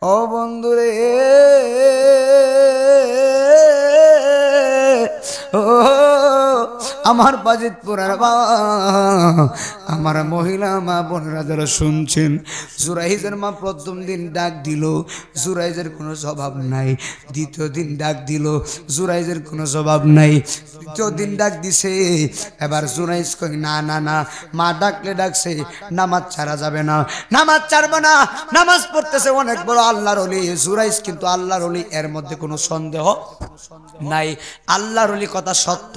ও বন্ধুরে ও আমার বাজিতপুরের বাবা আমার মহিলা মা বোনেরা যারা শুনছেন, জুরাইজের মা প্রথম দিন ডাক দিল, জুরাইজের কোনো জবাব নাই। দ্বিতীয় দিন ডাক দিল, জুরাইজের কোনো জবাব নাই। তৃতীয় দিন ডাক দিছে, এবার জুরাইজ কই না না না, মা ডাকলে ডাকছে, নামাজ ছাড়া যাবে না, নামাজ ছাড়বো না। নামাজ পড়তেছে অনেক বড় আল্লাহর ওলি জুরাইজ, কিন্তু আল্লাহর ওলি, এর মধ্যে কোনো সন্দেহ নাই। আল্লাহর ওলি কথা সত্য,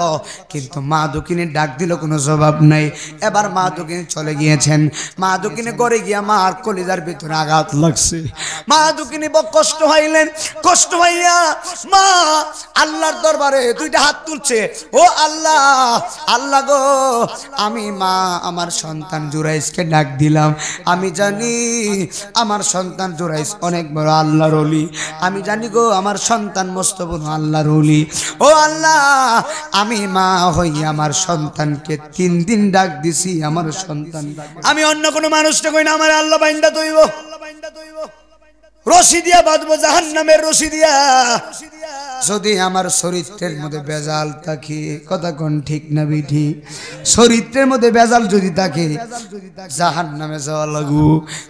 কিন্তু মা দক্ষিণে ডাক দিল, কোনো জবাব নাই। এবার মা দক্ষিণে চলে গিয়েছেন। মা দক্ষিণে ঘরে গিয়া মার কলিজার ভিতরে আঘাত লাগছে। মা দক্ষিণে কষ্ট হইলেন, কষ্ট হইয়া মা আল্লাহর দরবারে দুইটা হাত তুলছে, ও আল্লাহ, আল্লাহ গো, আমি মা আমার সন্তান জুরাইজকে ডাক দিলাম। আমি জানি আমার সন্তান জুরাইজ অনেক বড় আল্লাহর ওলি, আমি জানি গো আমার সন্তান মস্ত বড় আল্লাহর ওলি। ও আল্লাহ, আমি মা হই আমার সন্তানকে 3 দিন ডাক দিছি, আমার সন্তান, আমি অন্য কোনো মানুষটা কই না, আমার আল্লাহ বাইন্দা দইব, রশি দিয়া বাঁধবো জাহান্নামের রশি দিয়া। যদি আমার চরিত্রের মধ্যে বেজাল থাকে, কথা কোন ঠিক না বিঠি, চরিত্রের মধ্যে বেজাল যদি থাকে জাহান্নামে যাওয়া লাগু।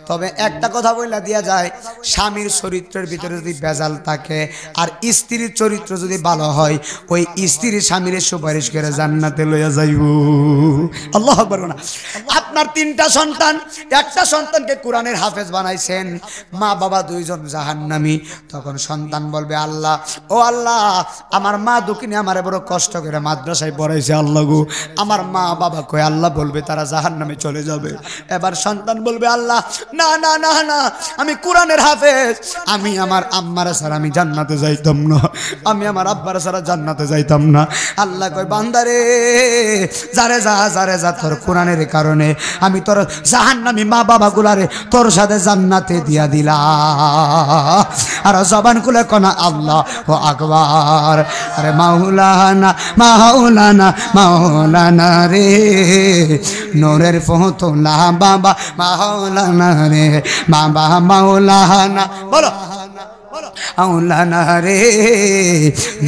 তবে একটা কথা বইলা দিয়া যায়, স্বামীর চরিত্রের ভিতরে যদি বেজাল থাকে আর স্ত্রীর চরিত্র যদি ভালো হয়, ওই স্ত্রী স্বামীর সুপারিশ করে জান্নাতে লইয়া যাইব। আল্লাহু আকবার। না আপনার 3টা সন্তান, একটা সন্তানকে কোরআনের হাফেজ বানাইছেন, মা বাবা 2 জন জাহান্নামী। তখন সন্তান বলবে, আল্লাহ, ও আল্লাহ, আমার মা দক্ষিণে আমার বড় কষ্ট করে মাদ্রাসায় পড়াইছে, আল্লাহ গো, আমার মা বাবা কই? আল্লাহ বলবে তারা জাহান্নামে চলে যাবে। এবার সন্তান বলবে, আল্লাহ, না না না না, আমি কোরআনের হাফেজ, আমি আমার আম্মার ছাড়া আমি জান্নাতে যাইতাম না, আমি আমার আব্বার ছাড়া জান্নাতে যাইতাম না। আল্লাহ কয়, বান্দারে, যারে যা, যারে যা, তোর কোরআনের কারণে আমি তোর জাহান্নামী মা বাবা গুলারে তোর সাথে জান্নাতে দিয়া দিলা। আর জবান খুলে কোনা আল্লাহ ও আকবার। আরে মাওলানা মাওলানা মাওলানা রে, নূরের ফতলা বাবা মাওলানা রে, বাবা মাওলানা, বলো মাওলানা রে,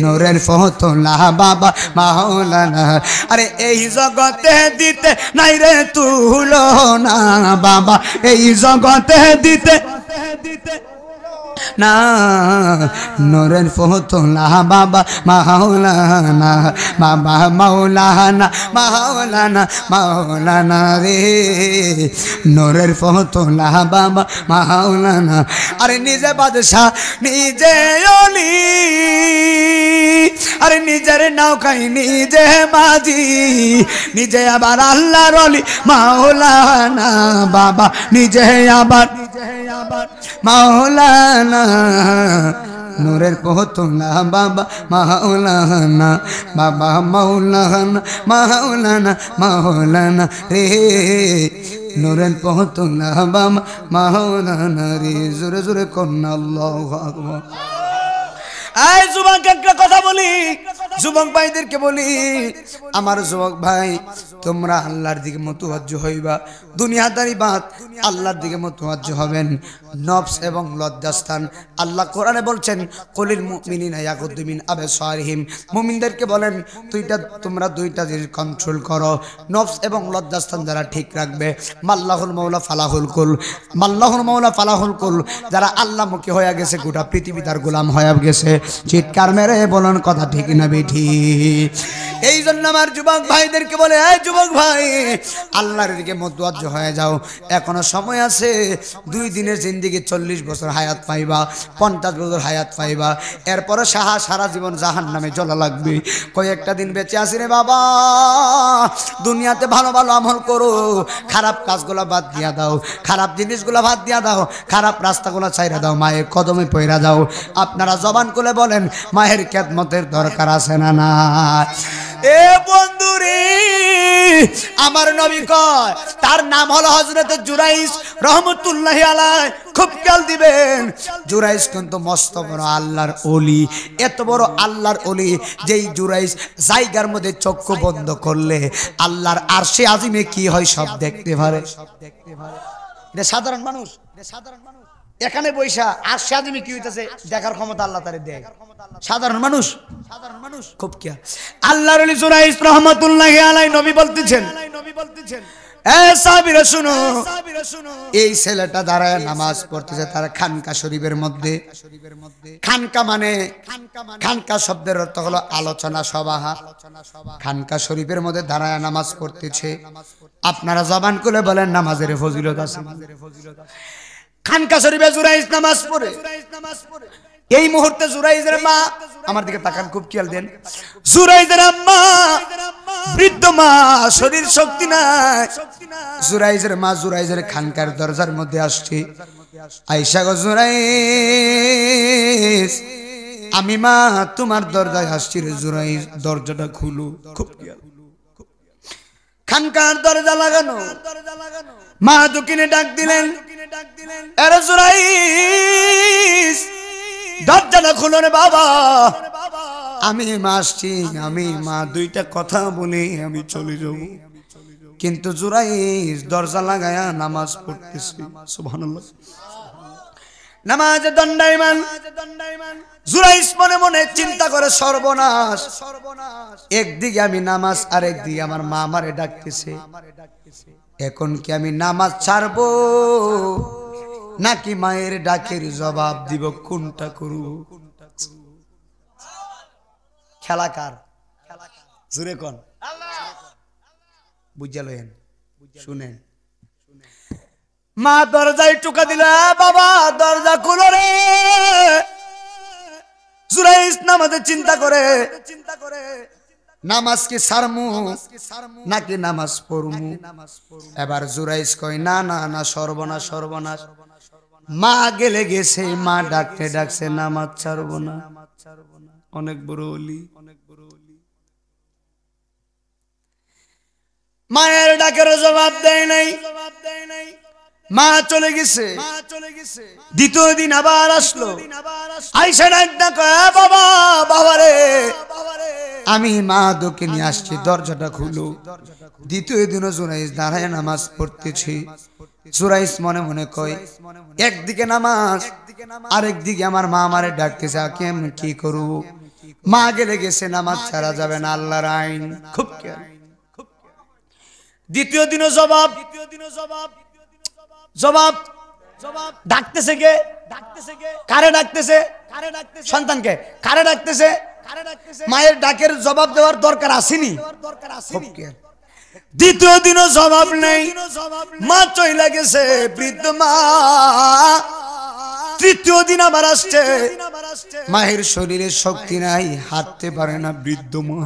নূরের ফতলা বাবা মাওলানা। আরে এই জগতে দিতে নাই রে তুলনা বাবা, এই জগতে দিতে না, নূরের ফতলা বাবা মাওলানা, বাবা মাওলানা মাওলানা মাওলানা রে, নূরের ফতলা বাবা মাওলানা। আরে নিজে বাদশা নিজে ওলি, আরে নিজের নৌকাই নিজে মাঝি, নিজে আবার আল্লাহর ওলি মাওলানা বাবা, নিজে আবার মাওলানা, নূরের ফতলা বাবা মাওলানা, বাবা মাওলানা মাওলানা মাওলানা রে, নূরের ফতলা বাবা মাওলানা রে। জোরে জোরে কন্না আল্লাহু আকবার। এই যুবক, একটা কথা বলি, যুবক ভাইদেরকে বলি, আমার যুবক ভাই, তোমরা আল্লাহর দিকে মুতাওয়াজ্জু হইবা, দুনিয়াদারি বাদ আল্লাহর দিকে মুতাওয়াজ্জু হবেন। নফস এবং লজ্জাস্থান, আল্লাহ কোরআনে বলছেন, কুলিল মুমিনিনা ইয়াগুদ্দু মিন আবসারিহিম, মুমিনদেরকে বলেন তোমরা 2টা জিনিস কন্ট্রোল করো, নফস এবং লজ্জাস্থান যারা ঠিক রাখবে, মাল্লাহুল মাওলা ফালাহুল কুল, মাল্লাহুল মাওলা ফালাহুল কুল, যারা আল্লাহমুখী হয়ে গেছে, গোটা পৃথিবী তার গোলাম হয়ে গেছে। চিৎকার মেরে বলুন কথা ঠিক না বেঠি? এই জন্য আমার যুবক ভাইদেরকে বলে, এই যুবক ভাই, আল্লাহর দিকে মুতাওয়াজ্জু হয়ে যাও, এখনো সময় আছে। 2 দিনের জিন্দেগি 40 বছর হায়াত পাইবা, 50 বছর হায়াত পাইবা, এরপরে সারা জীবন জাহান্নামে জ্বলা লাগবে। কয়েকটা দিন বেঁচে আসি রে বাবা, দুনিয়াতে ভালো ভালো আমল করো, খারাপ কাজগুলো বাদ দিয়া দাও, খারাপ জিনিসগুলো বাদ দিয়া দাও, খারাপ রাস্তাগুলো ছাইরা দাও, মায়ের কদমে পইরা যাও। আপনারা জবান খুলে বলেন, মায়ের খেদমতের দরকার আছে না না? এ বন্ধুরে, আমার নবী কয়, তার নাম হলো হযরত জুরাইজ রহমতুল্লাহি আলাইহি। খুব খেয়াল দিবেন, জুরাইজ কিন্তু মস্ত বড় আল্লাহর ওলি, এত বড় আল্লাহর ওলি, যেই জুরাইজ জায়গার মধ্যে চক্ষু বন্ধ করলে আল্লাহর আরশে আজিমে কি হয় সব দেখতে পারে। এটা সাধারণ মানুষ, এখানে বৈশা আর সাদিমি কি হইতাছে দেখার ক্ষমতা আল্লাহ তারে দেয়। সাধারণ মানুষ খুব কি আল্লাহর ওলি জুরাইস রাহমাতুল্লাহি আলাইহি নবী বলতেছেন, এ সাহাবীরা শুনো, এই ছেলেটা দাঁড়ায় নামাজ পড়তেছে তার খানকা শরীফের মধ্যে। খানকা মানে খানকা শব্দের অর্থ হলো আলোচনা সভা। খানকা শরীফের মধ্যে দাঁড়ায় নামাজ পড়তেছে। আপনারা জবান খুলে বলেন নামাজের ফজিলত আছে। খানকা শরীফে জুরাইস নামাজ পড়ে। এই মুহূর্তে জুরাইজের মা, আমার দিকে তাকান, খুব খেয়াল দেন। জুরাইজের আম্মা বৃদ্ধ মা, শরীর শক্তি নাই। জুরাইজের মা জুরাইজের খানকার দরজার মধ্যে আসছে। আয়েশা গো জুরাইজ, আমি মা তোমার দরজায় আসছি রে জুরাইজ, দরজাটা খুলো। খুব খেয়াল, খানকার দরজা লাগানো। মা দক্ষিণে ডাক দিলেন, আরে জুরাইজ দরজাটা খুলো রে বাবা, আমি মা আসছি, আমি মা দুইটা কথা বলে আমি চলে যাব। কিন্তু জুরাইজ দরজা লাগায়া নামাজ পড়তেছে। সুবহানাল্লাহ। নামাজে দণ্ডায়মান। জুরাইজ মনে মনে চিন্তা করে সর্বনাশ, একদিকে আমি নামাজ আর একদিকে আমার মা আমারে ডাকতেছে। এখন কি আমি নামাজ ছাড়বো নাকি মায়ের ডাকের জবাব দিব, কোনটা করব? খেলাকার জুরে কোন বুঝালেন, শুনেন। মা দরজায় টুকা দিলা, বাবা দরজা খুলো রে। জুরাইজ নামাজে চিন্তা করে নামাজ কি সারমু নাকি নামাজ পড়মু। এবার জুরাইজ কয় না না না, সর্বনাশ সর্বনাশ। মা গেলে গেছে, মা ডাকতে ডাকছে, নামাজ ছাড়বো না। অনেক বড় ওলি। মায়ের ডাকের জবাব দেয় নাই, মা চলে গেছে। দ্বিতীয় দিন আবার আসলো। আয়েশা ডাক, বাবা বাবা রে, আমি মা দোকে নিয়ে আসছি, দরজাটা খুলো। দ্বিতীয় দিনও জুরাইজ দাঁড়ায় নামাজ পড়তেছি। জুরাইজ মনে মনে কয় একদিকে নামাজ আরেকদিকে আমার মা আমারে ডাকতেছে, আমি কি করব? মা গেলে গেছে, নামাজ ছাড়া যাবে না, আল্লাহর আইন। খুব খেয়াল। দ্বিতীয় দিনও জবাব জবাব ডাকতেছে কে? কারে ডাকতেছে? সন্তানকে। কারে ডাকতেছে? মায়ের ডাকের জবাব দেওয়ার দরকার আসেনি। দ্বিতীয় দিনও জবাব নেই, মা চইলা গেছে, বৃদ্ধ মা। তৃতীয় দিন আবার আসছে, মায়ের শরীরে শক্তি নাই, হাঁটতে পারে না। বৃদ্ধ মা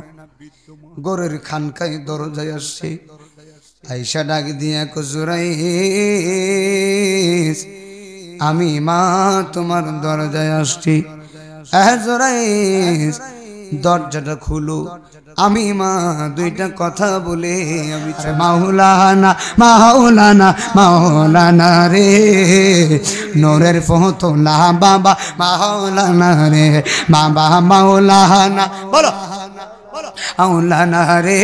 গরের খানকায় দরজায় আসছে। আয়েশা ডাক দিয়া কো জুরাইজ, আমি মা তোমার দরজায় আসছি। জুরাইজ দরজাটা খুলো, আমি মা দুইটা কথা বলে আমি। মাওলানা মাওলানা মাওলানা রে, নূরের ফতোলা বাবা মাওলানা রে, বাবা মাওলানা। বলো মাওলানা রে,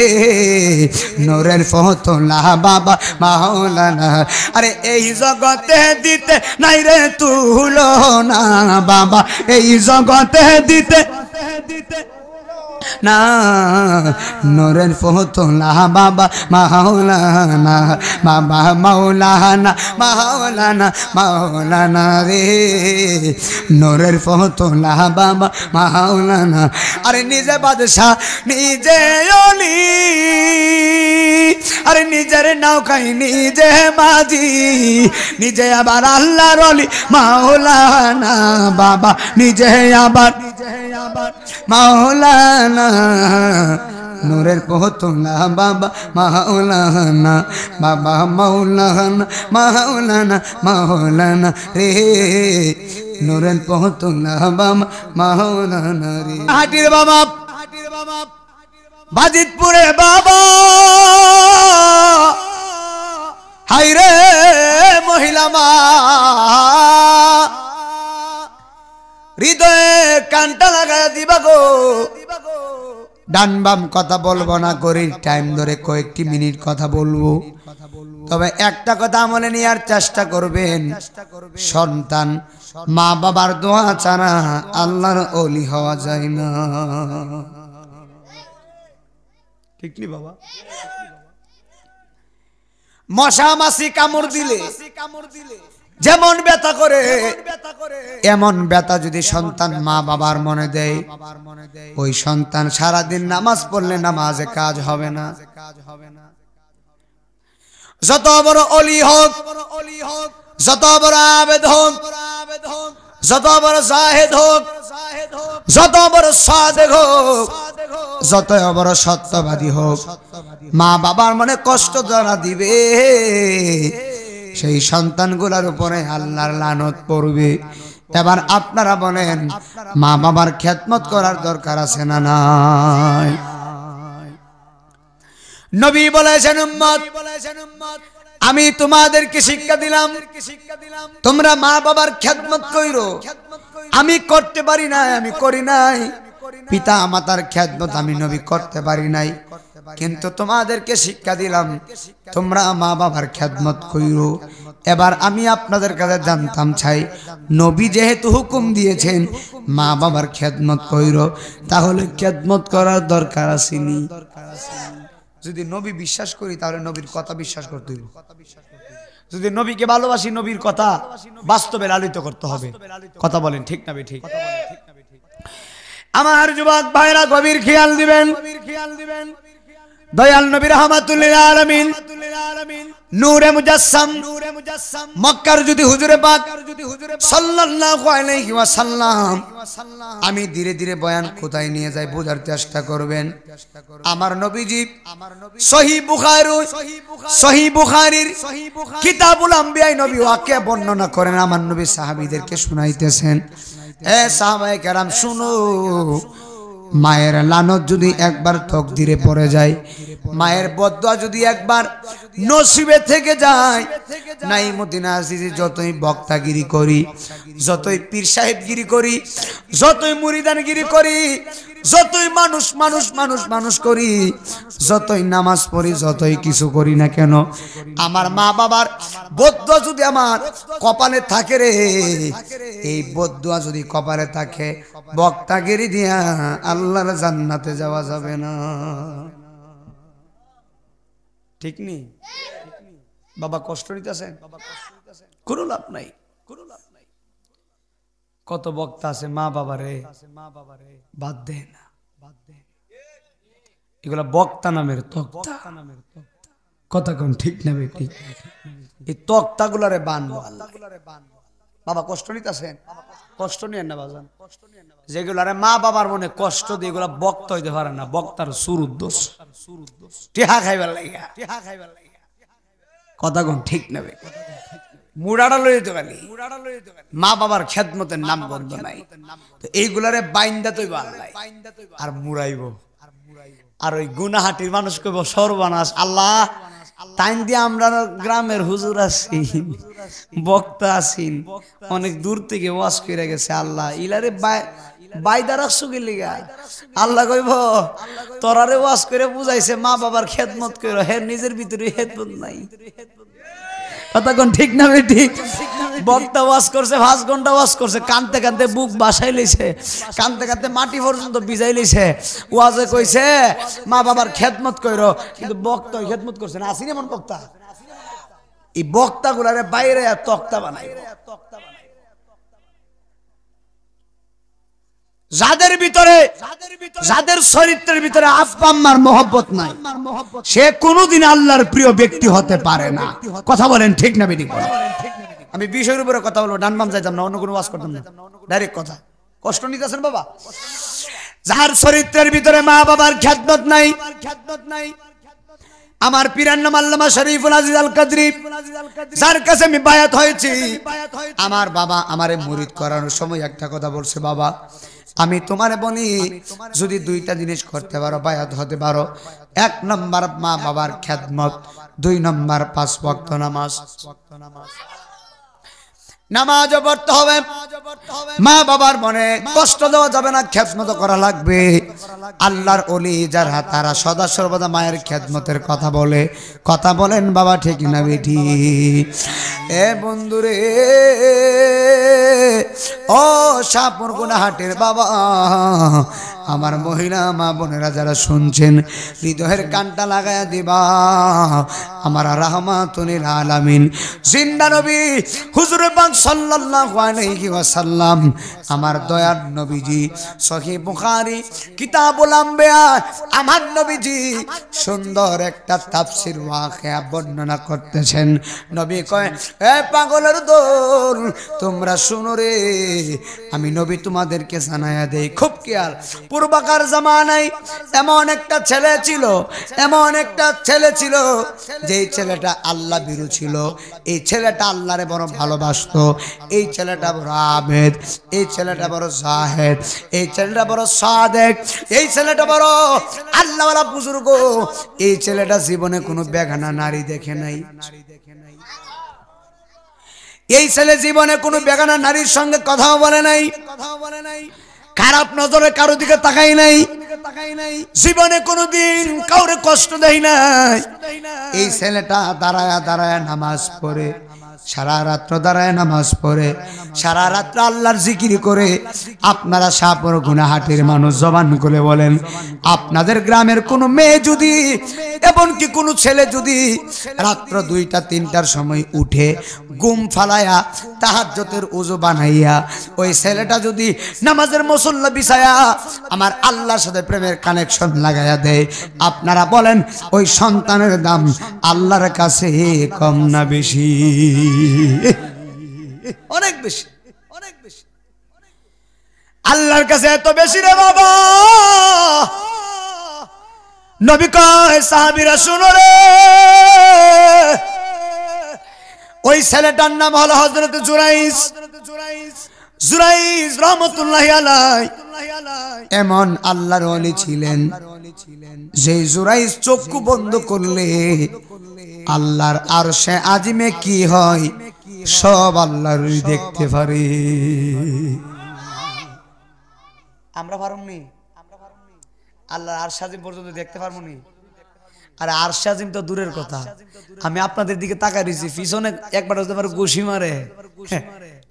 নূরের ফতোলা বাবা মাওলানা। আরে এই জগতে দিতে নাই রে তুলনা বাবা, এই জগতে দিতে না, নূরের ফতোলা বাবা মাওলানা, বাবা মাওলানা মাওলানা মাওলানা রে, নূরের ফতোলা বাবা মাওলানা। আরে নিজে বাদশাহ নিজে ওলি, আরে নিজের নৌকায় নিজে মাঝি, নিজে আবার আল্লাহর ওলি মাওলানা বাবা, নিজে আবার মাওলানা, নূরের ফতোলা বাবা মাওলানা, বাবা মাওলানা মাওলানা মাওলানা রে, নূরের ফতোলা বাবা মাওলানা রে। হাটির বাবা বাজিতপুরে বাবা, হাইরে মহিলা মা, হৃদয়ে কানটা লাগায় দিবা গো। ডান বাম কথা বলবো না, করে টাইম ধরে কয়েকটি মিনিট কথা বলবো। তবে একটা কথা মনে নেওয়ার চেষ্টা করবেন, সন্তান মা বাবার দোয়া ছাড়া আল্লাহর ওলি হওয়া যায় না। ঠিক নি বাবা? মশা মাছি কামড় দিলে যেমন ব্যথা করে, এমন ব্যথা যদি সন্তান মা বাবার মনে দেয়, ওই সন্তান সারাদিন নামাজ পড়লে নামাজে কাজ হবে না। যত বড় অলি হোক, যত বড় আবেদ হোক, যত বড় জাহেদ হোক, যত বড় সাদেক হোক, যত বড় সত্যবাদী হোক, মা বাবার মনে কষ্ট যারা দিবে সেই সন্তানগুলোর উপরে আল্লাহর লানত পড়বে। এবার আপনারা বলেন, মা বাবার খেদমত করার দরকার আছে না নাই? নবী বলেছেন, উম্মত আমি তোমাদেরকে শিক্ষা দিলাম, তোমরা মা বাবার খেদমত কইরো। আমি করতে পারি নাই, আমি করি নাই। পিতা মাতার খেদমত আমি নবী করতে পারি নাই, কিন্তু তোমাদেরকে শিক্ষা দিলাম তোমরা মা বাবার খেদমত কইরো। এবার আমি আপনাদের কাছে জানতাম চাই, নবী যেহেতু হুকুম দিয়েছেন মা বাবার খেদমত কইরো, তাহলে খেদমত করার দরকার আসেনি? যদি নবী বিশ্বাস করি তাহলে নবীর কথা বিশ্বাস করতে হবে। যদি নবীকে ভালোবাসি, নবীর কথা বাস্তবে লালিত করতে হবে। কথা বলেন ঠিক না ঠিক? আমার যুবক ভাইরা গভীর খেয়াল দিবেন। দয়াল নবী রাহমাতুল লিল আলামিন, নূরে মুজাসসাম, মক্কার যদি হুজুরে পাক সাল্লাল্লাহু আলাইহি ওয়াসাল্লাম, আমি ধীরে ধীরে বয়ান কোথায় নিয়ে যাই বোঝার চেষ্টা করবেন। আমার নবীজি সহিহ বুখারীর কিতাবুল আম্বিয়ায় নবী ওয়াকিয়া বর্ণনা করেন। আমার নবী সাহাবীদেরকে শুনাইতেছেন, এ সাহাবায়ে কেরাম শুনো, মায়ের লানত যদি একবার তকদিরে পড়ে যায়, মায়ের বদদুয়া যদি একবার নসিবে থেকে যায়, নাইমুদ্দিন আজিজি যতই বক্তাগিরি করি, যতই পীর সাহেবগিরি করি, যতই মুরিদানগিরি করি, যতই মানুষ মানুষ মানুষ মানুষ করি, যতই নামাজ পড়ি, যতই কিছু করি না কেন, আমার মা বাবার বদদুয়া যদি আমার কপালে থাকে রে, এই বদদুয়া যদি কপালে থাকে, বক্তাগিরি দিয়া আল্লাহর জান্নাতে যাওয়া যাবে না। ঠিক নি বাবা? কষ্ট নিতেছেন, কোনো লাভ নাই, কোনো লাভ নাই। কত বক্তা আছে মা বাবারে বাদ দেয় না, এগুলা বক্তা নামের তক্তা। কথা কোন ঠিক না ঠিক? এই তক্তা গুলারে বানবো আল্লাহ। বাবা কষ্ট নিতেছেন, কষ্ট নিয়েন না বাজান। যেগুলারে মা বাবার মনে কষ্ট দিয়ে এগুলা বক্তা হইতে পারে না, বক্তার সুরুদ দোষ, টিহা খাইবার লাগিয়া। কথা কোন ঠিক না? মুড়াটা লই যেতে পারি, মা বাবার খেদমতের নাম গন্ধ নাই। এইগুলারে বাইন্দা তৈব আল্লাহ আর মুড়াইব। আর ওই গুনাহাটির মানুষ কইব সর্বনাশ আল্লাহ, টাইম দিয়ে আমরা গ্রামের হুজুর আছি, বক্তা আছি, অনেক দূর থেকে ওয়াজ করে গেছে, আল্লাহ ইলারে বাইদা রাখছো কি লিগা? আল্লাহ কইব তোরারে ওয়াজ করে বুঝাইছে মা বাবার খেদমত করো, হে নিজের ভিতরে খেদমত নাই। কথা কোন ঠিক না ঠিক? বক্তা ওয়াজ করছে 5 ঘন্টা ওয়াজ করছে, কানতে কানতে বুক বাসাই লইছে, কানতে কানতে মাটি পর্যন্ত ভিজাই লইছে। ওয়াজে কইছে মা বাবার খেদমত কইরো, কিন্তু বক্তা খেদমত করছে না। আসিনি এমন বক্তা? এই বক্তা গুলারে বাইরে তক্তা বানাই। যাদের ভিতরে, যাদের চরিত্রের ভিতরে আব্বা আম্মার মহব্বত নাই, সে কোনোদিন আল্লাহর প্রিয় ব্যক্তি হতে পারে না। কথা বলেন ঠিক না বেঠিক? আমি বিষয়ের উপরে কথা বলবো, ডান বাম যাইতাম না, অন্য কোনো ওয়াজ করতাম না, ডাইরেক্ট কথা। কষ্ট নিতেছেন বাবা? যার চরিত্রের ভিতরে মা বাবার খেদমত নাই, আমার পীরের নাম আল্লামা শরীফুল আজিজ আল কাদরি, যার কাছে আমি বায়াত হয়েছি। আমার বাবা আমারে মুরিদ করানোর সময় একটা কথা বলছে, বাবা আমি তোমারে বলি, যদি 2টা জিনিস করতে পারো, বায়াত হতে পারো, 1 নম্বর মা বাবার খেদমত, 2 নম্বর 5 ওয়াক্ত নামাজ। নামাজও পড়তে হবে, মা বাবার মনে কষ্ট দেওয়া যাবে না, খেদমত করা লাগবে। আল্লাহর ওলি যারা তারা সদা সর্বদা মায়ের খেদমতের কথা বলেন বাবা, ঠিক না বেটি? এ বন্ধুরে, ও শাহপুর গুনাহাটের বাবা, আমার মহিলা মা বোনেরা যারা শুনছেন, হৃদয়ের কানটা লাগায়া দিবা। আমার রাহমাতুল আলামিন জিন্দা নবী হুজুর পাক সাল্লাল্লাহু আলাইহি ওয়াসাল্লাম, আমার দয়ার নবীজি, সহিহ বুখারী কিতাবুল আম্বিয়া, আমার নবীজি সুন্দর একটা তাফসীর ওয়াকিয়া বর্ণনা করতেছেন। নবী কয়, এ পাগলের দল, তোমরা শুনো রে, আমি নবী তোমাদেরকে জানায়া দেই, খুব খেয়াল। পূর্বকার জামানায় এমন একটা ছেলে ছিল, যেই ছেলেটা আল্লাহ ভীরু ছিল। এই ছেলেটা আল্লাহরে বড় ভালোবাসতো। এই ছেলেটা বড় আবেদ, এই ছেলেটা বড় জাহেদ, এই ছেলেটা বড় সাদেক, এই ছেলেটা বড় আল্লাহওয়ালা বুজুর্গ। এই ছেলেটা জীবনে কোনো বেগানা নারী দেখে নাই। এই ছেলে জীবনে কোনো বেগানা নারীর সঙ্গে কথাও বলে নাই, খারাপ নজরে কারো দিকে তাকাই নাই, জীবনে কোনোদিন কাউরে কষ্ট দেয় নাই। এই ছেলেটা দাঁড়ায়া দাঁড়ায়া নামাজ পড়ে, সারা রাত্র দাঁড়ায় নামাজ পড়ে, সারা রাত্র আল্লাহর জিকির করে। আপনারা শাহপুর গুনাহাটের মানুষ জবান করে বলেন, আপনাদের গ্রামের কোনো মেয়ে যদি, এমনকি কোনো ছেলে যদি রাত্র 2টা-3টার সময় উঠে ঘুম ফালায়া তাহাজ্জুদের ওযু বানাইয়া ওই ছেলেটা যদি নামাজের মুসল্লা বিছায়া আমার আল্লাহর সাথে প্রেমের কানেকশন লাগাইয়া দেয়, আপনারা বলেন ওই সন্তানের দাম আল্লাহর কাছে কম না বেশি? অনেক বেশি, অনেক বেশি। আল্লাহর কাছে এত বেশি রে বাবা। নবী কয়, সাহাবীরা শুনো রে, ওই ছেলেটার নাম হলো হযরত জুরাইজ রাহমাতুল্লাহি আলাইহি। এমন আল্লাহর ওলি ছিলেন যে জুরাইজ চক্ষু বন্ধ করলে আল্লাহর আরশে আজিমে কি হয় সব আল্লাহর দেখতে পারে। আমরা পারুমনি, আল্লাহর আরশে আজিম পর্যন্ত দেখতে পারবনি। আর আরশে আজিম তো দূরের কথা, আমি আপনাদের দিকে তাকাই রইছি, পিছনে একবার হতে পারে ঘুষি মারে,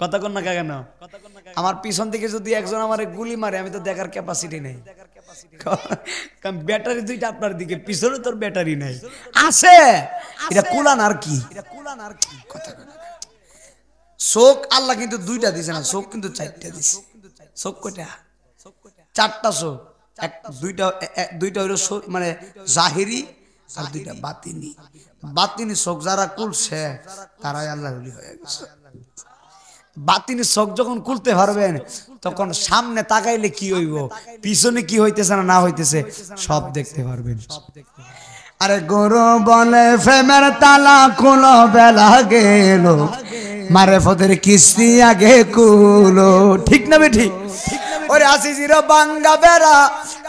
কথা কন না কেন? আমার পিছন থেকে যদি একজন আমারে গুলি মারে, আমি তো দেখার ক্যাপাসিটি নেই। কারণ ব্যাটারি দুইটা আপনার দিকে, পিছনে তোর ব্যাটারি নাই, আছে এটা কুলান আর কি, কথা কন। চোখ আল্লাহ কিন্তু 2টা দিছে না, চোখ কিন্তু 4টা দিছে। চোখ কয়টা? 4টা চোখ। দুইটা হইল মানে জাহিরি আর 2টা বাতিনি। বাতিনি চোখ যারা খুলছে তারাই আল্লাহ ওলি হয়ে গেছে। বাতিনি চোখ যখন খুলতে পারবেন, তখন সামনে তাকাইলে কি হইব, পিছনে কি হইতেছে না হইতেছে সব দেখতে পারবেন। আরে গরু বলে প্রেমের তালা খুলো, বেলা গেল মারেফতের কিস্তি আগে কুলো, ঠিক না বেঠি? ওরে আসিজির বাঙ্গা বেড়া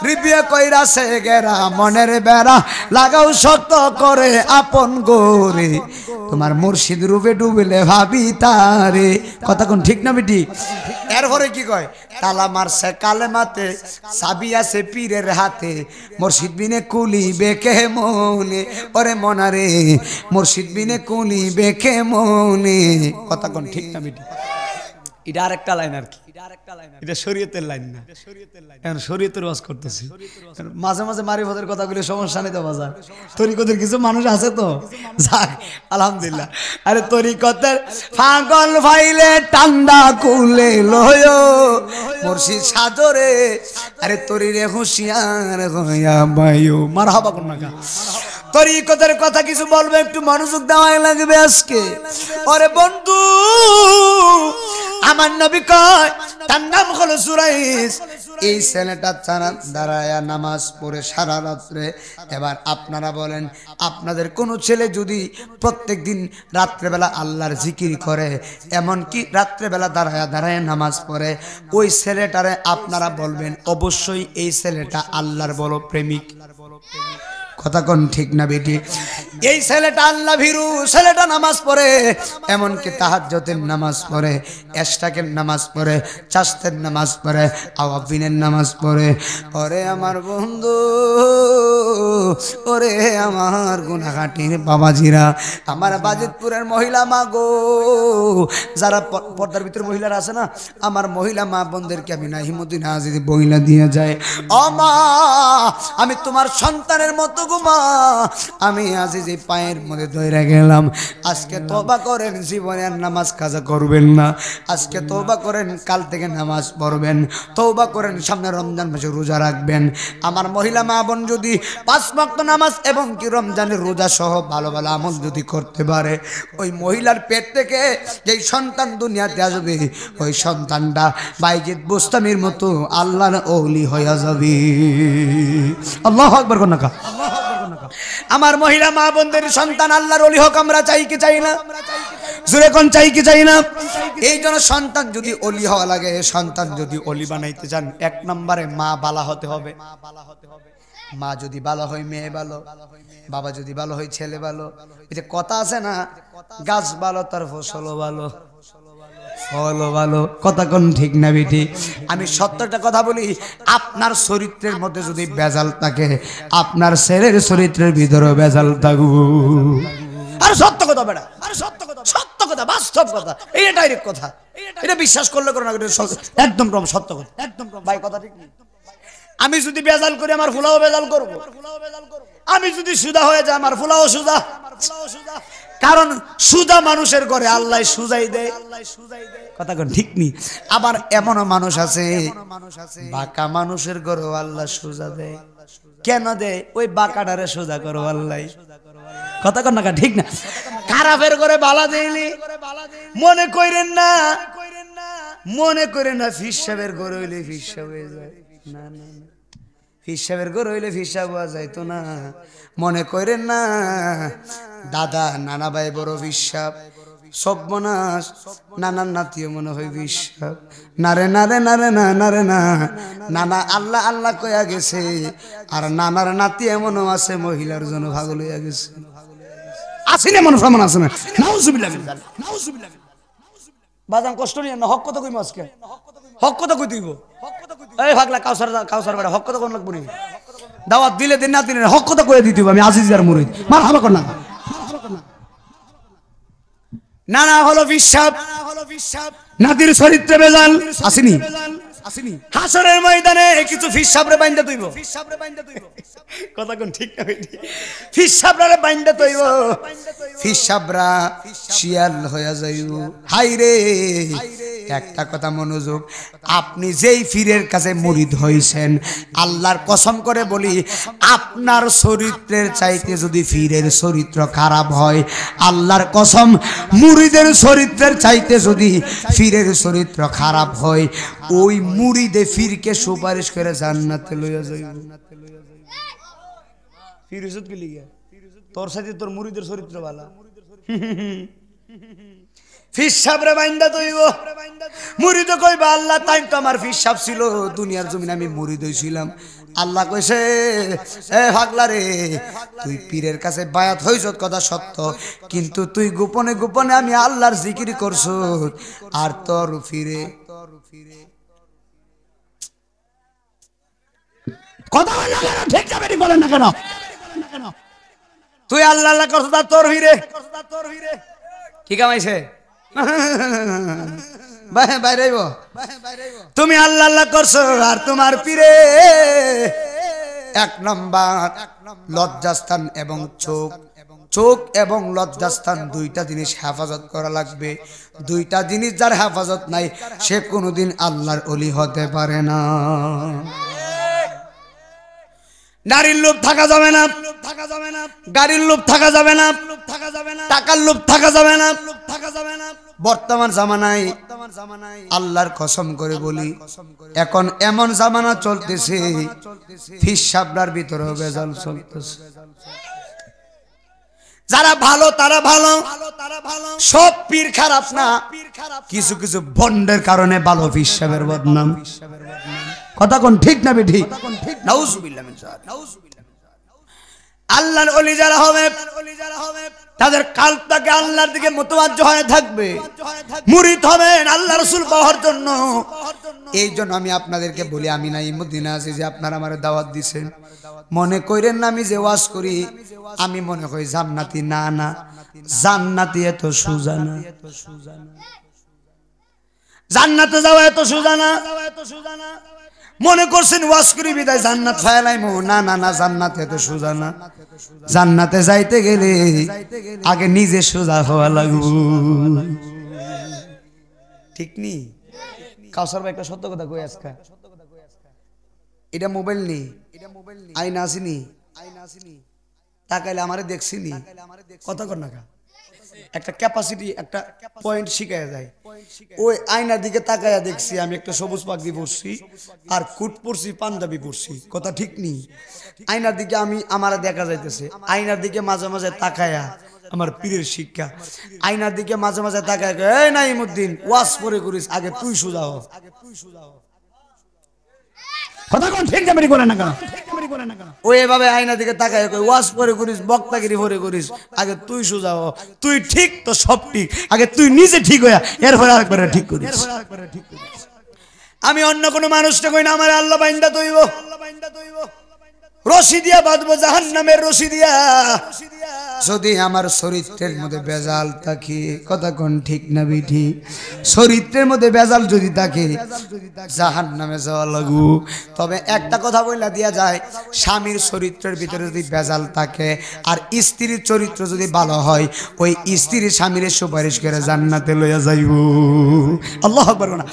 রিপিয়ে কইরা সে গেরা, মনের বেড়া লাগাও শক্ত করে আপন গোরে, তোমার মুর্শিদ রূপে ডুবিলে ভাবি তারে, কথা কোন ঠিক না বেটি? এরপরে কি কয়, তালা মারছে কালেমাতে, চাবি আছে পীরের হাতে, মুর্শিদ বিনে কুলি বেকে মনে, ওরে মনারে মুর্শিদ বিনে কুলি বেকে মনে, কথা কোন ঠিক না বেটি? এটা আরেকটা লাইন আর কি, এটা শরীয়তের লাইন না, এখন শরীয়তের ওয়াজ করতেছি। মাঝে মাঝে মারিফতের কথাগুলি সমস্যা নেই তো বাজার, তরিকতের কিছু মানুষ আছে তো, যাক আলহামদুলিল্লাহ। আরে তরিকতের পাগল ভাইলে টান্ডা কুলে লয় মুর্শিদ সাদরে, আরে তরিরে হুঁশিয়ার হইয়া বায়ু, মারহাবা কোন না। তরিকতের কথা কিছু বলবে, একটু মনোযোগ দেওয়াই লাগবে আজকে। ওরে বন্ধু, আমার নবী কয় তার নাম হলো জুরাইজ। এই ছেলেটা দাঁড়ায়া নামাজ পড়ে সারা রাত্রে। এবার আপনারা বলেন, আপনাদের কোনো ছেলে যদি প্রত্যেক দিন রাত্রেবেলা আল্লাহর জিকির করে, এমনকি রাত্রেবেলা দাঁড়ায়া দাঁড়ায়া নামাজ পড়ে, ওই ছেলেটারে আপনারা বলবেন অবশ্যই এই ছেলেটা আল্লাহর বড় প্রেমিক। কথা কোন ঠিক না বেটি? এই ছেলেটা আল্লাহ ভীরু, ছেলেটা নামাজ পড়ে, এমনকি তাহাজ্জুদের নামাজ পড়ে, এশরাকের নামাজ পড়ে, চাষতের নামাজ পড়ে, আওয়াবিনের নামাজ পড়ে। ওরে আমার বন্ধু, ওরে আমার গুনাহগাটির বাবাজিরা, আমার বাজিতপুরের মহিলা মা গো, যারা পর্দার ভিতরে মহিলারা আছে না, আমার মহিলা মা বোনদেরকে আমি নাহিমুদ্দিন আজিজ বইলা দিয়ে যায়, ও মা আমি তোমার সন্তানের মতো গো মা, আমি আজিজ পায়ের মধ্যে ধরে গেলাম, আজকে তওবা করেন, জীবনে আর নামাজ কাজা করবেন না, আজকে তওবা করেন, কাল থেকে নামাজ পড়বেন, তওবা করেন, সামনে রমজান মাসে রোজা রাখবেন। আমার মহিলা মা বোন যদি 5 ওয়াক্ত নামাজ এবং কি রমজানের রোজা সহ ভালো ভালো আমল যদি করতে পারে, ওই মহিলার পেট থেকে যেই সন্তান দুনিয়াতে আসবে, ওই সন্তানটা বাইজিদ বুস্তামির মতো আল্লাহর ওলি হয়ে যাবে। আল্লাহু আকবার কোন না? আমার মহিলা মা বোনদের সন্তান আল্লাহর ওলি হোক, আমরা চাই কি চাই না? জোরে কোন চাই কি চাই না? এই জন্য সন্তান যদি ওলি হওয়া লাগে, সন্তান যদি ওলি বানাইতে চান, 1 নম্বরে মা বালা হতে হবে। মা যদি ভালো হয় মেয়ে ভালো, বাবা যদি ভালো হয় ছেলে ভালো। এই যে কথা আছে না, গাছ ভালো তার ফসলও ভালো, ফলও ভালো। কথা কোন ঠিক না বেটি? আমি সত্যটা কথা বলি, আপনার চরিত্রের মধ্যে যদি বেজাল থাকে, আপনার ছেলের চরিত্রের ভিতরেও বেজাল থাকবো। আর সত্য কথা বেটা, আর সত্য কথা, সত্য কথা, বাস্তব কথা, এই ডাইরেক্ট কথা, এটা বিশ্বাস করলে করো না, একদম সত্য কথা, একদম ভাই কথা ঠিক নেই। আমি যদি বেজাল করি, আমার ফুলাও বেজাল করবো। আমি যদি সুদা হয়ে যায়, আমার ফুলাও সুদা। কারণ সুদা মানুষের ঘরে আল্লাহ সুজাই দেয়। কথা কোন ঠিক নেই? আবার এমনও মানুষ আছে, বাঁকা মানুষের ঘরেও আল্লাহ সুজা দেয়। কেন দেয়? ওই বাঁকাটারে সুজা করো আল্লাহ। কথা কোন না? ঠিক না? খারাপের ঘরে বালা দেয়নি, মনে করেন না, মনে করেন না ফির সাহেবের ঘরে হইলে ফির সাহেব হয়ে যায়। না না, ফির সাহেবের ঘরে হইলে ফির সাহেব হওয়া যাইতো না। মনে করেন না দাদা নানা ভাই বড় ফির সাহেব, সর্বনাশ, নানার নাতিও মনে হয় ফির সাহেব। নারে নারে নারে না, নারে না, নানা আল্লাহ আল্লাহ কয়া গেছে, আর নানার নাতি এমনও আছে মহিলার জন্য পাগল হইয়া গেছে। আসেনি এমন প্রমাণ আছে না? নাউজুবিল্লাহ, নাউজুবিল্লাহ। বাজান কষ্ট নিয়ে না, হক কথা কইম আজকে, হক কথা কই দিব। এই ভাগলা কাউসার, কাউসার বেটা, হক কথা কোন লাগবো নি? দাওয়াত দিলে দিন না দিলে হক কথা কয়ে দিতে হবে। আমি আজিজার মুরিদ, মারহাবা কর না। নানা হলো বিশ্বাস, নাতির চরিত্রে বেজাল আসেনি, আসেনি। হাসরের ময়দানে কিছু ফিসাবরে বাইন্দা তুইব, কথা কোন ঠিক না? ফিসাবরে বাইন্দা তুইব, ফিসাবরা শিয়াল হয়ে যাইব। হাই রে, একটা কথা মনোযোগ, আপনি যেই ফিরের কাছে মুরিদ হইছেন, আল্লাহর কসম করে বলি, আপনার চরিত্রের চাইতে যদি ফিরের চরিত্র খারাপ হয়, আল্লাহর কসম মুরিদের চরিত্রের চাইতে যদি ফিরের চরিত্র খারাপ হয়, ওই মুরিদে ফিরকে সুপারিশ করে জান্নাতে লইয়া যাইব। ফির ইজ্জত কি লিগা? তোর সাথে তোর মুরিদের চরিত্র ভালো। ফির সাবরে বাইন্দা তৈব, মুরিদ কইবা আল্লাহ তাই তো আমার ফির সাব ছিল, দুনিয়ার জমিন আমি মুরিদ হইছিলাম। আল্লাহ কইছে, এ পাগলা রে, তুই পীরের কাছে বায়াত হইছ, কথা সত্য, কিন্তু তুই গোপনে গোপনে আমি আল্লাহর জিকির করছ, আর তোর ফিরে কথা বল না কেন? ঠিক যাবে নি বলেন না কেন? তুই আল্লাহ আল্লাহ করছ, তার তোর ফিরে কি কামাইছে? তুমি আল্লাহ আল্লাহ করছো, আর তোমার পীরে 1 নম্বর লজ্জাস্থান এবং চোখ, চোখ এবং লজ্জাস্থান দুইটা জিনিস হেফাজত করা লাগবে। দুইটা জিনিস যার হেফাজত নাই, সে কোনোদিন আল্লাহর ওলি হতে পারে না। নারীর লোভ থাকা যাবে না, গাড়ির লোভ থাকা যাবে না, টাকার লোভ থাকা যাবে না। বর্তমান জামানায় আল্লাহর কসম করে বলি, এখন এমন জামানা চলতেছে, ফিস সাবলার ভিতরে বেজাল চলতেছে। যারা ভালো তারা ভালো, সব পীর খারাপ না, কিছু কিছু বন্ডের কারণে ভালো ফিস সাহেবের বদনাম। কথা কোন ঠিক না বেঠি? নাউজুবিল্লাহ মিন যালিক। আল্লাহর ওলি যারা হবে তাদের কালটাকে আল্লাহর দিকে মুতাওয়াজ্জ হয়ে থাকবে, মুরিদ হবেন আল্লাহ রাসূল পাওয়ার জন্য। এই জন্য আমি আপনাদেরকে বলি, আমি না মদিনা আছি যে আপনারা আমারে দাওয়াত দিবেন, মনে করেন না আমি যে ওয়াজ করি আমি মনে করি জান্নাতি। না না, জান্নাতি এত সোজা না, জান্নাতে যাওয়া এত সোজা না। মনে করছেন ওয়াজ করি বিদায় জান্নাত ফায়লাইমু, না না না, জান্নাত এত সোজা না। জান্নাতে যাইতে গেলে আগে নিজে সোজা হওয়া লাগবে, ঠিক নি? কাউসার ভাই একটা সত্য কথা কই আজকে, এটা মোবাইল নি, আইনা আসিনি, তাকাইলে আমারে দেখছিনি, কথা কর না, একটা ক্যাপাসিটি একটা পয়েন্ট শিখায় যায়। ওই আয়নার দিকে তাকায়া দেখছি আমি একটা সবুজ পাগড়ি পরছি আর কুট পরছি, পাঞ্জাবি পরছি, কথা ঠিক নেই। আয়নার দিকে আমি আমারে দেখা যাইতেছে, আয়নার দিকে মাঝে মাঝে তাকায়া আমার পীরের শিক্ষা, আয়নার দিকে মাঝে মাঝে তাকায়, এই নাইমুদ্দিন ওয়াজ পরে করিস, আগে তুই সোজা হ। কথা কোন ঠিক জামারি করে না কেন? ওই এভাবে আয়নার দিকে তাকায় কই ওয়াজ পরে করিস, বক্তাগিরি পরে করিস, আগে তুই সোজা হ। তুই ঠিক তো সব ঠিক, আগে তুই নিজে ঠিক হইয়া এরপরে আরেকবার ঠিক করিস। আমি অন্য কোনো মানুষটা কই না, আমার আল্লাহ বাইন্দা তৈব, রশি দিয়া বাঁধবো জাহান্নামের রশি দিয়া। যদি আমার চরিত্রের মধ্যে বেজাল থাকে, কথা কোন ঠিক না বিঠি? চরিত্রের মধ্যে বেজাল যদি থাকে জাহান্নামে যাওয়া লাগু। তবে একটা কথা বইলা দিয়া যায়, স্বামীর চরিত্রের ভিতরে যদি বেজাল থাকে আর স্ত্রীর চরিত্র যদি ভালো হয়, ওই স্ত্রী স্বামীর সুপারিশ করে জান্নাতে লইয়া যাইব। আল্লাহু আকবার। না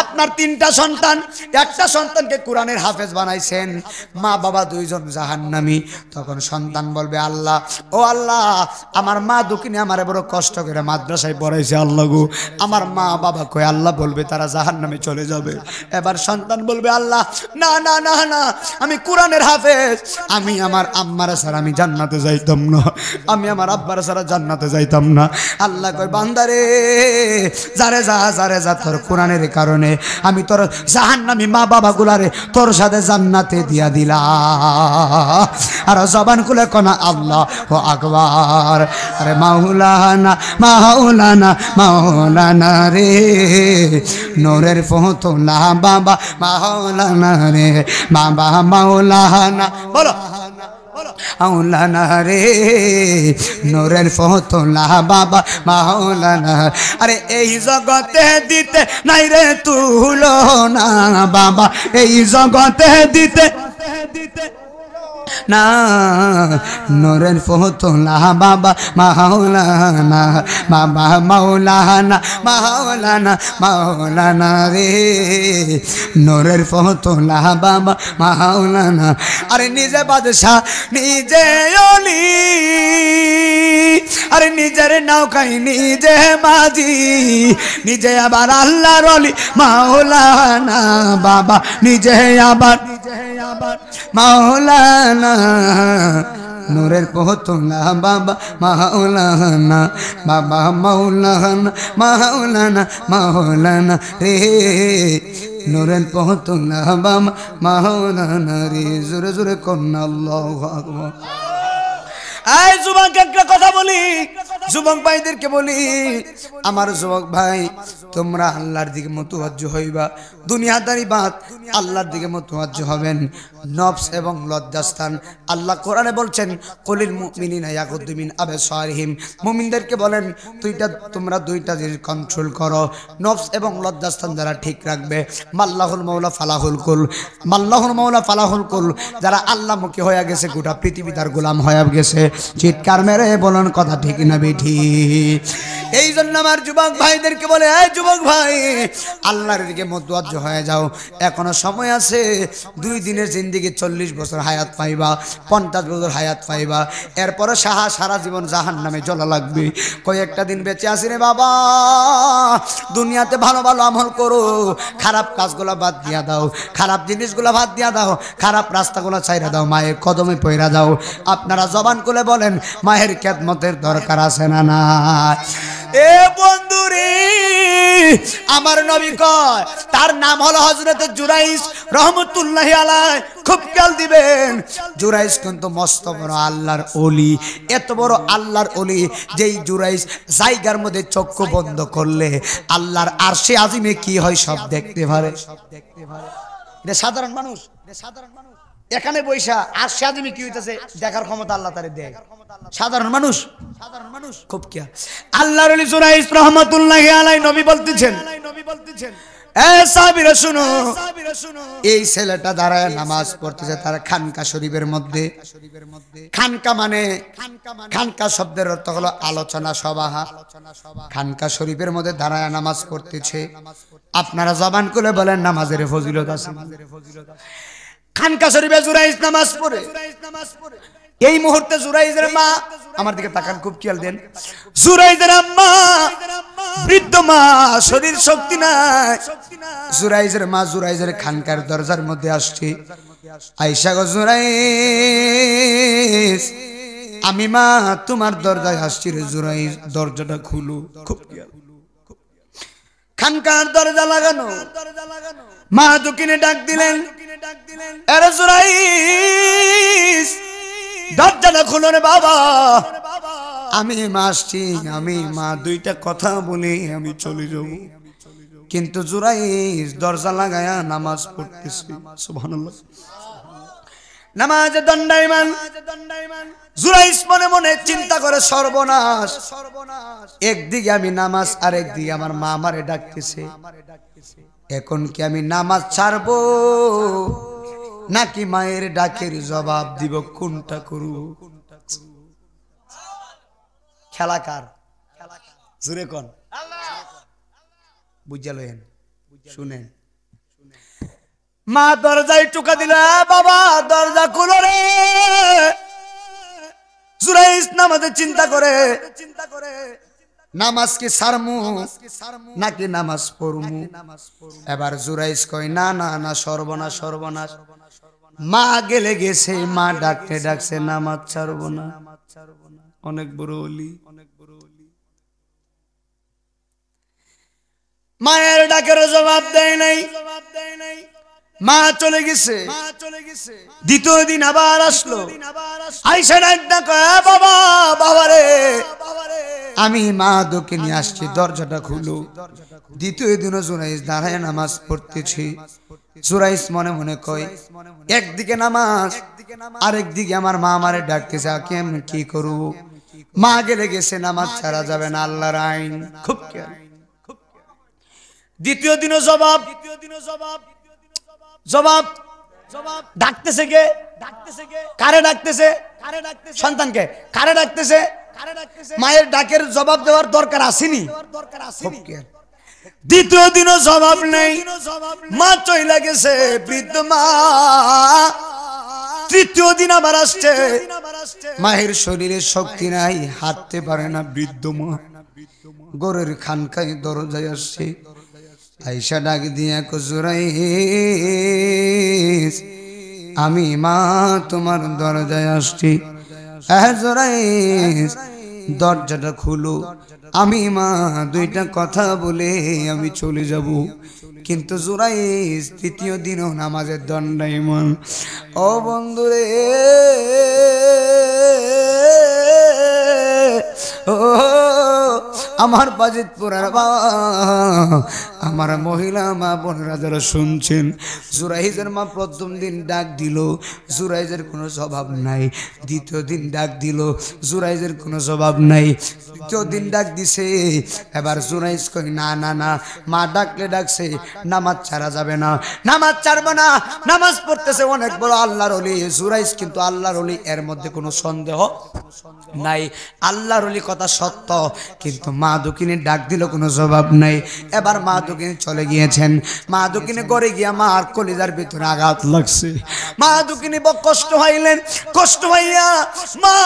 আপনার 3টা সন্তান, একটা সন্তানকে কোরআনের হাফেজ বানাইছেন, মা বাবা 2 জন জাহান্নামী। তখন সন্তান বলবে, আল্লাহ ও আল্লাহ, আমার মা দুঃখিনী আমারে বড় কষ্ট করে মাদ্রাসায় পড়াইছে, আল্লাহ গো আমার মা বাবা কই? আল্লাহ বলবে তারা জাহান্নামে চলে যাবে। এবার সন্তান বলবে, আল্লাহ না না না না, আমি কোরআনের হাফেজ, আমি আমার আম্মার ছাড়া আমি জান্নাতে যাইতাম না, আমি আমার আব্বার ছাড়া জান্নাতে যাইতাম না। আল্লাহ কয়, বান্দারে যারে যা যারে যা, তোর কোরআনের কারণে আমি তোর জাহান্নামী মা বাবা গুলারে তোর সাথে জান্নাতে দিয়া দিলা। আর জবান খুলে কোনা আল্লাহ ও আকবার। আরে মাওলানা মাওলানা মাওলানা রে, নূরের ফতোলা বাবা মাওলানা রে, বাবা মাওলানা, বলো মাওলানা রে, নূরের ফতোলা বাবা মাওলানা। আরে এই জগতে দিতে নাই রে তুলনা বাবা, এই জগতে দিতে না, নূরের ফতোলা বাবা মাওলানা, বাবা মাওলানা মাওলানা মাওলানা রে, নূরের ফতোলা বাবা মাওলানা। আরে নিজে বাদশাহ নিজে ওলি, আরে নিজের নৌকাই নিজে মাঝি, নিজে আবার আল্লাহর ওলি মাওলানা বাবা, নিজে আবার মাওলানা, নূরের ফতোলা বাবা মাওলানা, বাবা মাওলানা মাওলানা মাওলানা রে, নূরের ফতোলা বাবা মাওলানা রে। জোরে জোরে কন্না আল্লাহু আকবার। এই যুবক একটা কথা বলি, যুবক ভাইদেরকে বলি, আমার যুবক ভাই তোমরা আল্লাহর দিকে মুতাওয়াজ্জ হইবা, দুনিয়াদারি বাদ আল্লাহর দিকে মুতাওয়াজ্জ হবেন। নফস এবং লজ্জাস্থান আল্লাহ কোরআনে বলছেন, কুলিল মুমিনিনা ইয়াগুদ্দু মিন আবসারিহিম, মুমিনদেরকে বলেন তোমরা 2টা জিনিস কন্ট্রোল করো, নফস এবং লজ্জাস্থান যারা ঠিক রাখবে, মাল্লাহুল মাওলা ফালাহুল কুল, মাল্লাহুল মাওলা ফালাহুল কুল, যারা আল্লাহমুখী হয়ে গেছে গোটা পৃথিবী তার গোলাম হয়ে গেছে। চিৎকার মেরে বলুন কথা ঠিক না বেঠি? এই জন্য আমার যুবক ভাইদেরকে বলে, এই যুবক ভাই আল্লাহর দিকে মুতাওয়াজ্জ হয়ে যাও, এখনো সময় আছে। 2 দিনের জিন্দেগি 40 বছর হায়াত পাইবা, 50 বছর হায়াত পাইবা, এরপরে সারা জীবন জাহান্নামে জ্বলা লাগবে। কয়েকটা দিন বেঁচে আসি রে বাবা, দুনিয়াতে ভালো ভালো আমল করো, খারাপ কাজগুলো বাদ দিয়া দাও, খারাপ জিনিসগুলো বাদ দিয়া দাও, খারাপ রাস্তাগুলো ছাইরা দাও, মায়ের কদমে পইরা দাও। আপনারা জবান খুলে বলেন, মায়ের খেদমতের দরকার আছে না না? এ বন্ধুরে আমার নবী কয় তার নাম হলো হযরত জুরাইজ রহমাতুল্লাহি আলাইহি। খুব খেয়াল দিবেন, জুরাইজ কিন্তু মস্ত বড় আল্লাহর ওলি, এত বড় আল্লাহর ওলি যেই জুরাইজ জায়গার মধ্যে চক্ষু বন্ধ করলে আল্লাহর আরশে আজিমে কি হয় সব দেখতে পারে। এটা সাধারণ মানুষ, এখানে বৈশা আরশে আজিমে কি হইতেছে দেখার ক্ষমতা আল্লাহ তারে দেয়। সাধারণ মানুষ খুব খেয়াল। আল্লাহর ওলি জুরাইজ রহমাতুল্লাহি আলাইহি নবী বলতেছেন, এ সাহাবীরা শুনো, এই ছেলেটা দাঁড়ায় নামাজ পড়তেছে তার খানকা শরীফের মধ্যে। খানকা মানে খানকা শব্দের অর্থ হলো আলোচনা সভা। খানকা শরীফের মধ্যে দাঁড়ায় নামাজ পড়তেছে। আপনারা জবান করে বলেন নামাজের ফজিলত আছে। খানকা শরীফে জুরাইজ নামাজ পড়ে। এই মুহূর্তে জুরাইজের মা, আমার দিকে তাকান খুব খেয়াল দেন, জুরাইজের আম্মা বৃদ্ধ মা, শরীর শক্তি নাই। জুরাইজের মা জুরাইজের খানকার দরজার মধ্যে আসছে। আয়েশা গো জুরাইজ, আমি মা তোমার দরজায় আসছি রে জুরাইজ, দরজাটা খুলো। খুব খেয়াল, খানকার দরজা লাগানো। মা দক্ষিণে ডাক দিলেন, আরে জুরাইজ দরজাটা খুলো রে বাবা, আমি মা আসছি, আমি মা দুইটা কথা বলে আমি চলে যাব। কিন্তু জুরাইজ দরজা লাগায়া নামাজ পড়তেছে। সুবহানাল্লাহ, নামাজে দণ্ডায়মান। জুরাইজ মনে মনে চিন্তা করে সর্বনাশ, একদিকে আমি নামাজ আর একদিকে আমার মা আমারে ডাকতেছে। এখন কি আমি নামাজ ছাড়বো নাকি মায়ের ডাকের জবাব দিব, কোনটা করব? খেলাকার জুরে কোন বুঝালেন, শুনেন। মা দরজায় টুকা দিল, বাবা দরজা খুলো রে। জুরাইজ নামাজে চিন্তা করে নামাজ কি সারমু নাকি নামাজ পড়মু। এবার জুরাইজ কয় না না না, সর্বনাশ সর্বনাশ। মা গেলে গেছে, মা ডাকতে ডাকছে, নামাজ ছাড়বো না। অনেক বড় ওলি। মায়ের ডাকের জবাব দেয় নাই, মা চলে গেছে। দ্বিতীয় দিন আবার আসলো। আয়েশা ডাক, বাবা বাবা রে, আমি মা দোকে নিয়ে আসছি, দরজাটা খুলো। দ্বিতীয় দিনও জুরাইজ দাঁড়ায় নামাজ পড়তেছি। জুরাইজ মনে মনে কয় একদিকে নামাজ আরেকদিকে আমার মা আমারে ডাকতেছে, আমি কি করব? মা গেলে গেছে, নামাজ ছাড়া যাবে না, আল্লাহর আইন। খুব খেয়াল। দ্বিতীয় দিনও জবাব জবাব ডাকতেছে কে? কারে ডাকতেছে? সন্তানকে। কারে ডাকতেছে? মায়ের ডাকের জবাব দেওয়ার দরকার আসেনি। দ্বিতীয় দিনও জবাব নেই, মা চইলা গেছে, বৃদ্ধ মা। তৃতীয় দিন আবার আসছে, মায়ের শরীরে শক্তি নাই, হাঁটতে পারে না। বৃদ্ধ মা গরের খানকায় দরজায় আসছে। আয়েশা ডাক দিয়া কো জুরাইজ, আমি মা তোমার দরজায় আসছি। জুরাইজ দরজাটা খুলো, আমি মা দুইটা কথা বলে আমি চলে যাব। কিন্তু জুরাইজ তৃতীয় দিনও নামাজের দণ্ডায়মান। ও বন্ধুরে, ও আমার বাজিতপুরের বাবা, আমার মহিলা মা বোনেরা যারা শুনছেন, জুরাইজের মা প্রথম দিন ডাক দিল, জুরাইজের কোনো স্বভাব নাই। দ্বিতীয় দিন ডাক দিল, জুরাইজের কোনো স্বভাব নাই। তৃতীয় দিন ডাক দিছে। এবার জুরাইজ কই না না না, মা ডাকলে ডাকছে, নামাজ ছাড়া যাবে না, নামাজ ছাড়বো না। নামাজ পড়তেছে, অনেক বড় আল্লাহর ওলি জুরাইজ, কিন্তু আল্লাহর ওলি, এর মধ্যে কোনো সন্দেহ নাই। আল্লাহর ওলি কথা সত্য, কিন্তু মা দক্ষিণে ডাক দিল, কোনো জবাব নাই। এবার মা দক্ষিণে চলে গিয়েছেন। মা দক্ষিণে ঘরে গিয়া মার কলিজার ভিতরে আঘাত লাগছে। মা দক্ষিণে কষ্ট হইলেন, কষ্ট হইয়া মা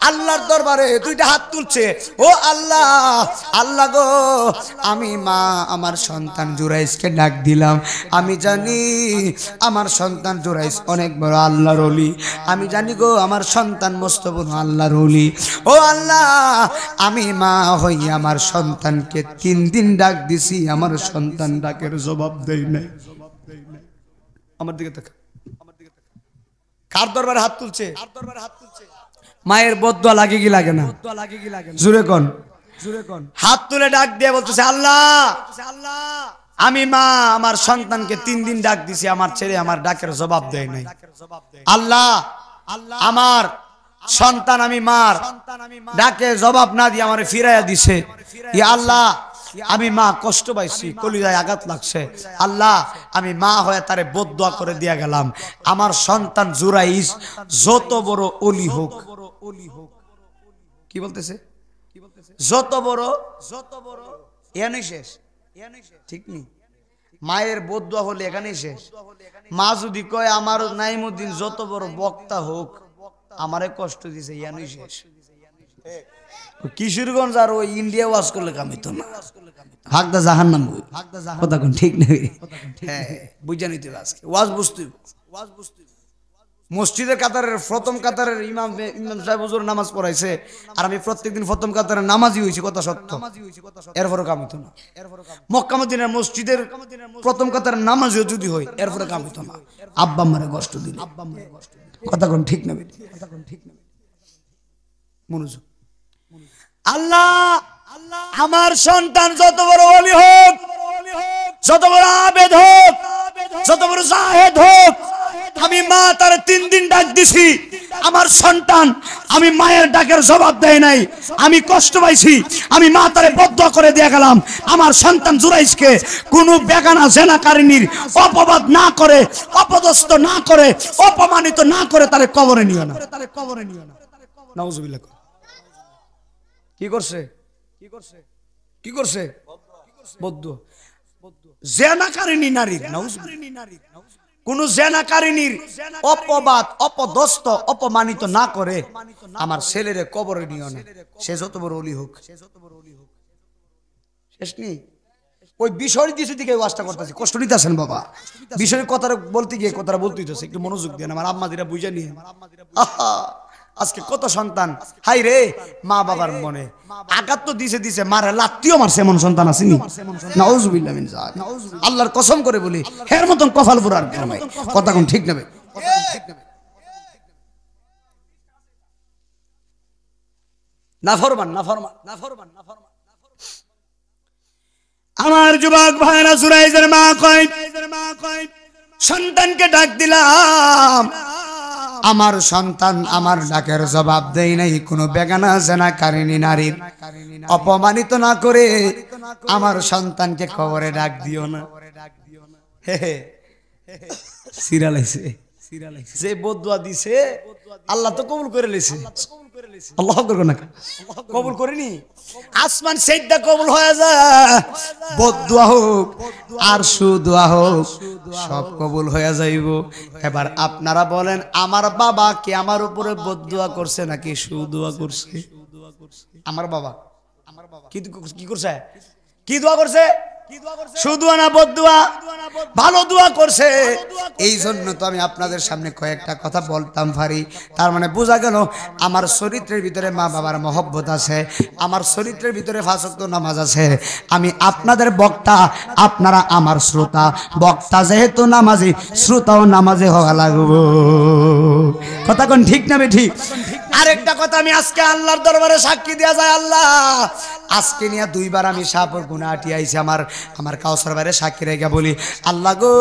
আল্লাহর দরবারে দুইটা হাত তুলছে। ও আল্লাহ, আল্লাহ গো, আমি মা আমার সন্তান জুরাইজকে ডাক দিলাম। আমি জানি আমার সন্তান জুরাইজ অনেক বড় আল্লাহর ওলি। আমি জানি গো আমার সন্তান মস্ত বড় আল্লাহর ওলি। ও আল্লাহ, আমি মা হইয়া আমার সন্তানকে 3 দিন ডাক দিছি, আমার সন্তান ডাকের জবাব দেয় নাই। আমার দিকে তাকা, কার দরবারে হাত তুলছে? মায়ের বদদুয়া লাগে কি লাগে না? জুরে কোন, হাত তুলে ডাক দিয়ে বলতেছে আল্লাহ, আমি মা আমার সন্তানকে 3 দিন ডাক দিছি, আমার ছেলে আমার ডাকের জবাব দেয় নাই। আল্লাহ, আমার সন্তান আমি মার ডাকে জবাব না দিয়ে আমারে ফিরাইয়া দিছে। ইয়া আল্লাহ, আমি মা কষ্ট পাইছি, কলিজায় আঘাত লাগছে। আল্লাহ, আমি মা হয়ে তারে বদদুয়া করে দিয়া গেলাম, আমার সন্তান জুরাইজ যত বড় ওলি হোক। কি বলতেছে? যত বড় এখানেই শেষ, ঠিক নেই? মায়ের বদদুয়া হলে এখানেই শেষ। মা যদি কয় আমার নাইমুদ্দিন যত বড় বক্তা হোক, আমারে কষ্ট দিছে, ইয়ানই শেষ। কিশোরগঞ্জ আর ওই ইন্ডিয়া ওয়াজ করলে কামিত না, ভাগদা জাহান্নাম বই। কথা কোন ঠিক নেই? হ্যাঁ, বুঝা নিতে হবে আজকে ওয়াজ বুঝতে। মসজিদের কাতারের প্রথম কাতারের ইমাম সাহেব হুজুর নামাজ পড়াইছে, আর আমি প্রত্যেকদিন প্রথম কাতারের নামাজি হয়েছি, কথা সত্য। এরপরে কামিত না। মক্কা মদিনার মসজিদের প্রথম কাতারের নামাজিও যদি হয়, এরপরে কামিত না। আব্বা আম্মারে কষ্ট দিল, কথা কোন ঠিক নেবে? মনোযোগ। আল্লাহ, আমার সন্তান যত বড় ওলি হোক, যত বড় আবেদ হোক, যত বড় জাহেদ হোক, আমি মা তার 3 দিন ডাক দিছি, আমার সন্তান আমি মায়ের ডাকের জবাব দেয় নাই। আমি কষ্ট পাইছি, আমি মা তারে বদদুয়া করে দিয়ে গেলাম, আমার সন্তান জুরাইজকে কোনো বেগানা জেনাকারিনীর অপবাদ না করে, অপদস্থ না করে, অপমানিত না করে তারে কবরে নিও না। নাউজুবিল্লাহ। কি করছে? কি করছে? বদদুয়া। জেনাকারিনী নারীর, নাউজুবিল্লাহ, কোন জেনাকারিনীর অপবাদ, অপদস্থ, অপমানিত না করে আমার ছেলেরে কবরে নিও না, সে যত বড় ওলি হোক। শেষ নেই? ওই বিষয় দিয়েছে দিকে ওয়াজটা করতেছি, কষ্ট নিতেছেন বাবা। বিষয়ের কথা বলতে গিয়ে কথাটা বলতে হইতেছে, একটু মনোযোগ দেন আমার আম্মা দিরা বুঝে নিয়ে। আজকে কত সন্তান, হাই রে, মা বাবার মনে আঘাত তো দিছে, মারে লাত্তিও মারছে, এমন সন্তান আসেনি? নাউজুবিল্লাহ মিন যালিক। আল্লাহর কসম করে বলি, হের মতন কপাল পুরার নাই। কথা কোন ঠিক নেবে? নাফরমান, নাফরমান, নাফরমান, নাফরমান। আমার যুবক ভাইরা, জুরাইজের মা কয়, সন্তানকে ডাক দিলাম, আমার সন্তান আমার ডাকের জবাব দেয় নাই। কোনো বেগানা জেনাকারিনী নারীর অপমানিত না করে আমার সন্তানকে কবরে ডাক দিও না। সিরালাইছে, যে বদদুয়া দিছে আল্লাহ তো কবুল করে লইছে। আল্লাহ কবুল করেনি? আসমান সেজদা কবুল হয়ে যায়, বদদুয়া হোক আর সুদুয়া হোক সব কবুল হয়ে যাইব। এবার আপনারা বলেন, আমার বাবা কি আমার উপরে বদদুয়া করছে নাকি সুদুয়া করছে? আমার বাবা কি করছে? কি দোয়া করছে? সুদুয়া না বদদুয়া? ভালো দোয়া করছে। এই জন্য তো আমি আপনাদের সামনে কয়েকটা কথা বলতাম পারি। তার মানে বোঝা গেল আমার চরিত্রের ভিতরে মা বাবার মহব্বত আছে, আমার চরিত্রের ভিতরে 5 ওয়াক্ত নামাজ আছে। আমি আপনাদের বক্তা, আপনারা আমার শ্রোতা। বক্তা যেহেতু নামাজি, শ্রোতাও নামাজি হওয়া লাগবে। কথা কোন ঠিক না ঠিক? আরেকটা কথা আমি আজকে আল্লাহর দরবারে সাক্ষী দেয়া যায়, আল্লাহ আজকে নিয়ে 2 বার আমি সাপর গুনাহাটি আইছি, আমার কাউসার বাইরে সাক্ষী রেখে বলি, আল্লাহ গো,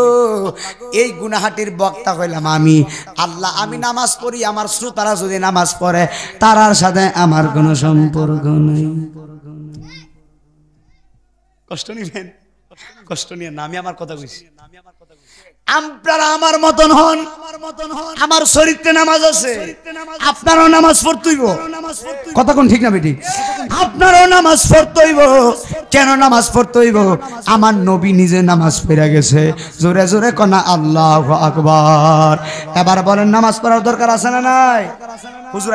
এই গুনাহাটির বক্তা হইলাম আমি। আল্লাহ, আমি নামাজ পড়ি, আমার শ্রোতারা যদি নামাজ পড়ে, তারার সাথে আমার কোনো সম্পর্ক নেই। কষ্ট নিবেন? কষ্ট নিয়ে না, আমি আমার কথা কইছি। আপনারা আমার মতন হন, আমার চরিত্রে নামাজ আছে, আপনারও নামাজ পড়তেইব। কথা কোন ঠিক না বেটি? আপনারও নামাজ পড়তেইব। কেন নামাজ পড়তেইব? আমার নবী নিজে নামাজ পড়ে গেছে। জোরে জোরে কনা আল্লাহু আকবার। এবার বলেন নামাজ পড়ার দরকার আছে না নাই? হুজুর